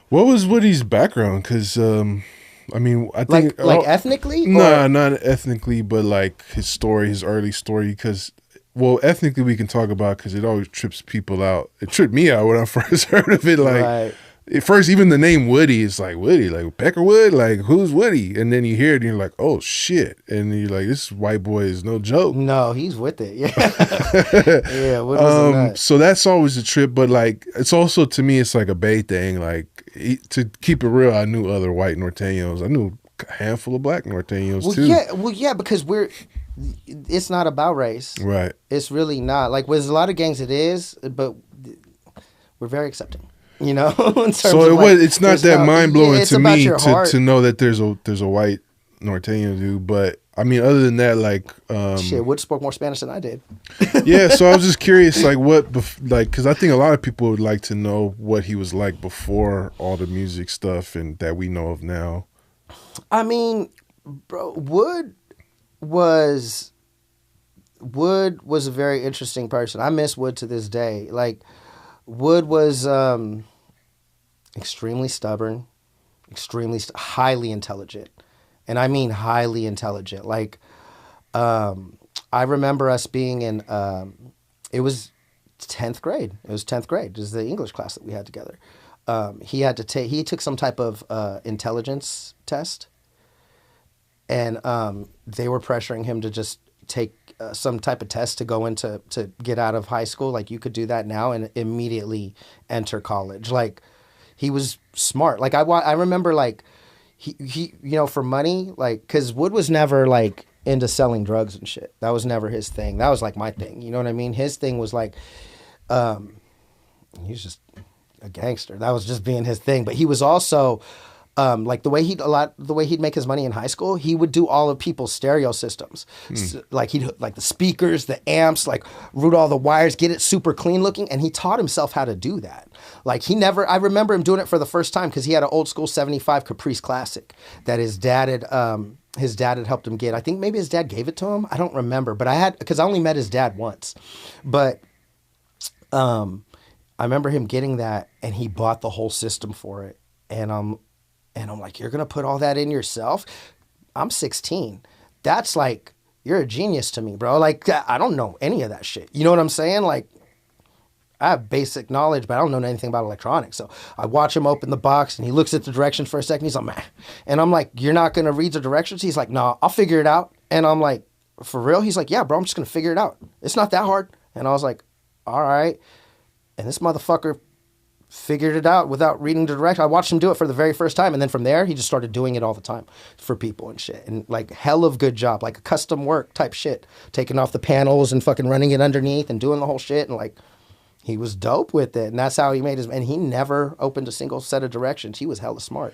What was Woody's background? Because I mean, I think Like ethnically, nah, or not ethnically, but like his story, his early story. Because well, ethnically we can talk about because it always trips people out. It tripped me out when I first heard of it. Like right? at first, even the name Woody is like Woody, like Peckerwood, like who's Woody? And then you hear it and you're like, oh shit, and you're like, this white boy is no joke. No, he's with it. Yeah, yeah. Wood was a nut. So that's always a trip, but like it's also to me, it's like a Bay thing. Like to keep it real, I knew other white Norteños. I knew a handful of black Norteños too. Well, yeah, because it's not about race. Right. It's really not. Like with a lot of gangs, it is, but we're very accepting. In terms So of like, it's not there's that no- mind yeah, blowing it's to about me your heart. to know that there's a white Norteño dude. But I mean, other than that, like Shit, Wood spoke more Spanish than I did. yeah. So I was just curious, like like because I think a lot of people would like to know what he was like before all the music stuff and that we know of now. I mean, bro, was Wood was a very interesting person. I miss Wood to this day. Like Wood was extremely stubborn, highly intelligent, and I mean highly intelligent. Like I remember us being in it was 10th grade. It was 10th grade. This is the English class that we had together. He took some type of intelligence test, and they were pressuring him to just take some type of test to go into to get out of high school. Like you could do that now and immediately enter college. Like he was smart. Like I remember like he for money, like because Wood was never like into selling drugs and shit. That was never his thing. That was like my thing. You know what I mean? His thing was like he was just a gangster. That was just being his thing. But he was also like the way he'd make his money in high school, he would do all of people's stereo systems. So, like he'd like the speakers, the amps, like route all the wires, get it super clean looking, and he taught himself how to do that. Like I remember him doing it for the first time because he had an old school 75 Caprice Classic that his dad had helped him get. I think maybe his dad gave it to him. I don't remember, but because I only met his dad once. But I remember him getting that, and he bought the whole system for it. And I'm like, you're gonna put all that in yourself? I'm 16. That's like, you're a genius to me, bro. Like, I don't know any of that shit. You know what I'm saying? Like, I have basic knowledge, but I don't know anything about electronics. So I watch him open the box, and he looks at the directions for a second. He's like, man. And I'm like, you're not gonna read the directions? He's like, no, I'll figure it out. And I'm like, for real? He's like, yeah, bro, I'm just gonna figure it out. It's not that hard. And I was like, all right. And this motherfucker figured it out without reading the directions. I watched him do it for the very first time, and then from there, he just started doing it all the time for people and shit. And like, hell of good job, like a custom work type shit, taking off the panels and fucking running it underneath and doing the whole shit. And like, he was dope with it, and that's how he made his. And he never opened a single set of directions. He was hella smart,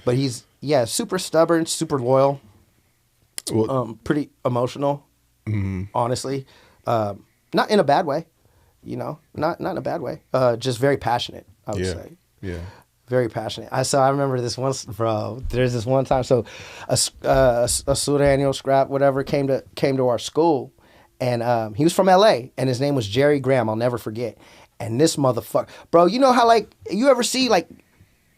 but he's super stubborn, super loyal, pretty emotional, honestly, not in a bad way. Not in a bad way. Just very passionate, I would say. Yeah. Very passionate. I remember this once, bro. There's this one time. So a Sureño scrap, whatever, came to our school, and he was from L.A. and his name was Jerry Graham. I'll never forget. And this motherfucker, bro. You know how like you ever see like.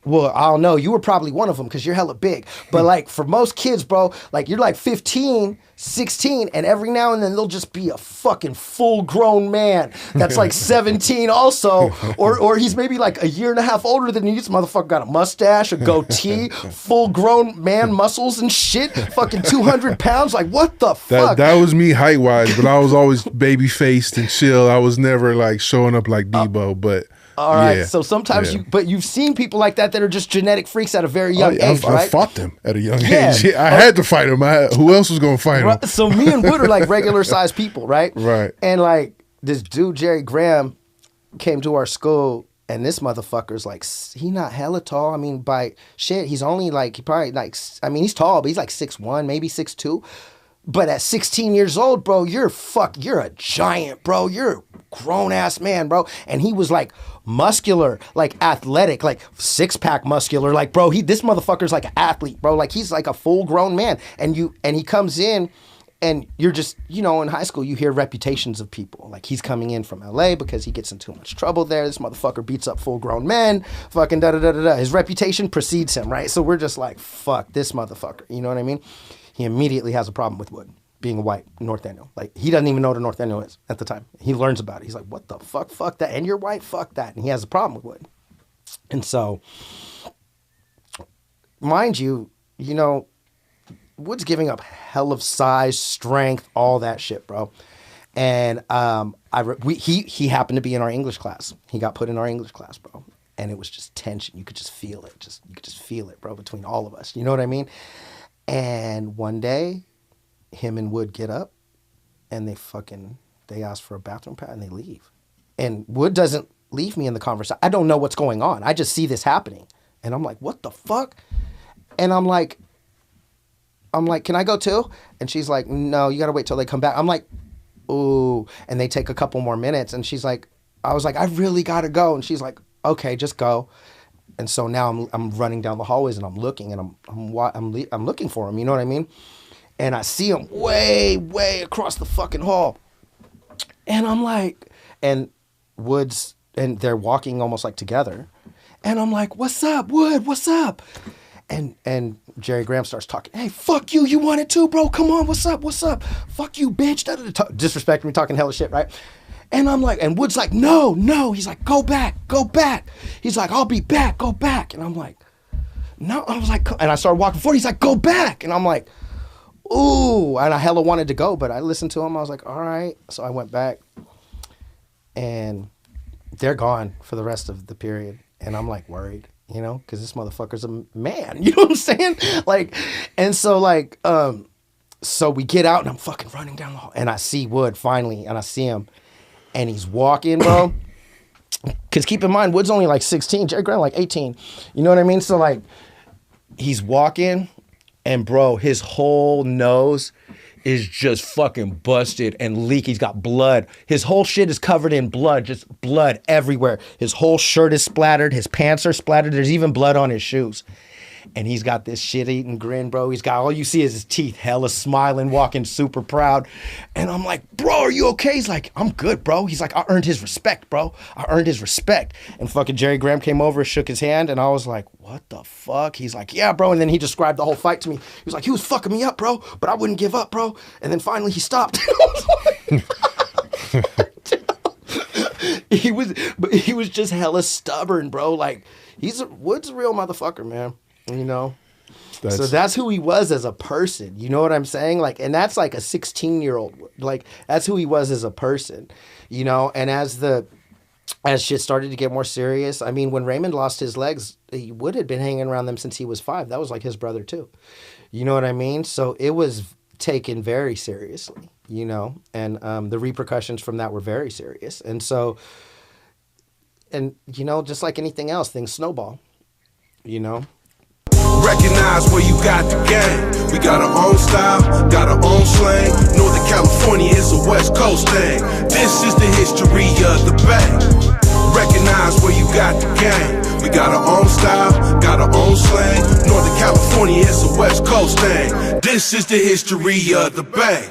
Well, I don't know. You were probably one of them because you're hella big. But like for most kids, bro, like you're like 15, 16, and every now and then they'll just be a fucking full-grown man that's like 17 also. Or he's maybe like a year and a half older than you. This motherfucker got a mustache, a goatee, full-grown man muscles and shit. Fucking 200 pounds. Like, what the fuck? That was me height-wise, but I was always baby-faced and chill. I was never like showing up like Debo, but... All right, yeah, so sometimes you've seen people like that are just genetic freaks at a very young age, right? I fought them at a young age. Yeah, I had to fight them. Who else was going to fight them? So me and Wood are like regular sized people, right? Right. And like this dude, Jerry Graham, came to our school, and this motherfucker's like, he not hella tall. I mean, by shit, he's only like, he's tall, but he's like 6'1", maybe 6'2". But at 16 years old, bro, you're a giant, bro. You're a grown-ass man, bro. And he was, like, muscular, like, athletic, like, six-pack muscular. Like, bro, this motherfucker's like an athlete, bro. Like, he's like a full-grown man. And he comes in, And you're just, you know, in high school, you hear reputations of people. Like, he's coming in from LA because he gets in too much trouble there. This motherfucker beats up full grown men. Fucking da-da-da-da-da. His reputation precedes him, right? So we're just like, fuck this motherfucker. You know what I mean? He immediately has a problem with Wood, being a white Norteño. Like, he doesn't even know what a Norteño is at the time. He learns about it. He's like, what the fuck? Fuck that. And you're white? Fuck that. And he has a problem with Wood. And so, mind you, you know, Wood's giving up hell of size, strength, all that shit, bro. And he happened to be in our English class. He got put in our English class, bro. And it was just tension. You could just feel it. You could just feel it, bro, between all of us. You know what I mean? And one day, him and Wood get up, and they ask for a bathroom pad, and they leave. And Wood doesn't leave me in the conversation. I don't know what's going on. I just see this happening. And I'm like, what the fuck? And I'm like, can I go too? And she's like, no, you got to wait till they come back. I'm like, ooh. And they take a couple more minutes. And I was like, I really got to go. And she's like, okay, just go. And so now I'm running down the hallways and I'm looking and I'm looking for him. You know what I mean? And I see him way, way across the fucking hall. And I'm like, and they're walking almost like together. And I'm like, what's up, Wood? What's up? And Jerry Graham starts talking. Hey, fuck you. You want it too, bro? Come on. What's up? What's up? Fuck you, bitch. Disrespecting me, talking hella shit, right? And I'm like, and Wood's like, no. He's like, go back. He's like, I'll be back. Go back. And I'm like, no. I was like, and I started walking forward. He's like, go back. And I'm like, ooh. And I hella wanted to go, but I listened to him. I was like, all right. So I went back, and they're gone for the rest of the period. And I'm like worried. You know, because this motherfucker's a man. You know what I'm saying? Like, and so like, so we get out and I'm fucking running down the hall and I see Wood finally, and I see him, and he's walking, bro. Because keep in mind, Wood's only like 16, Jerry Graham like 18. You know what I mean? So like, he's walking, and bro, his whole nose is just fucking busted and leaky. He's got blood. His whole shit is covered in blood, just blood everywhere. His whole shirt is splattered. His pants are splattered. There's even blood on his shoes. And he's got this shit-eating grin, bro. He's got, all you see is his teeth, hella smiling, walking super proud. And I'm like, bro, are you okay? He's like, I'm good, bro. He's like, I earned his respect, bro. I earned his respect. And fucking Jerry Graham came over, shook his hand, and I was like, what the fuck? He's like, yeah, bro. And then he described the whole fight to me. He was like, he was fucking me up, bro, but I wouldn't give up, bro. And then finally he stopped. He was just hella stubborn, bro. Like, Wood's a real motherfucker, man. You know? So that's who he was as a person. You know what I'm saying? Like, and that's like a 16-year-old. Like, that's who he was as a person. You know? And as shit started to get more serious, I mean, when Raymond lost his legs, Wood had been hanging around them since he was 5. That was like his brother too. You know what I mean? So it was taken very seriously, you know? And the repercussions from that were very serious. And so, and you know, just like anything else, things snowball, you know? Recognize where you got the game. We got our own style, got our own slang. Northern California is a West Coast thing. This is the history of the Bay. Recognize where you got the game. We got our own style, got our own slang. Northern California is a West Coast thing. This is the history of the Bay.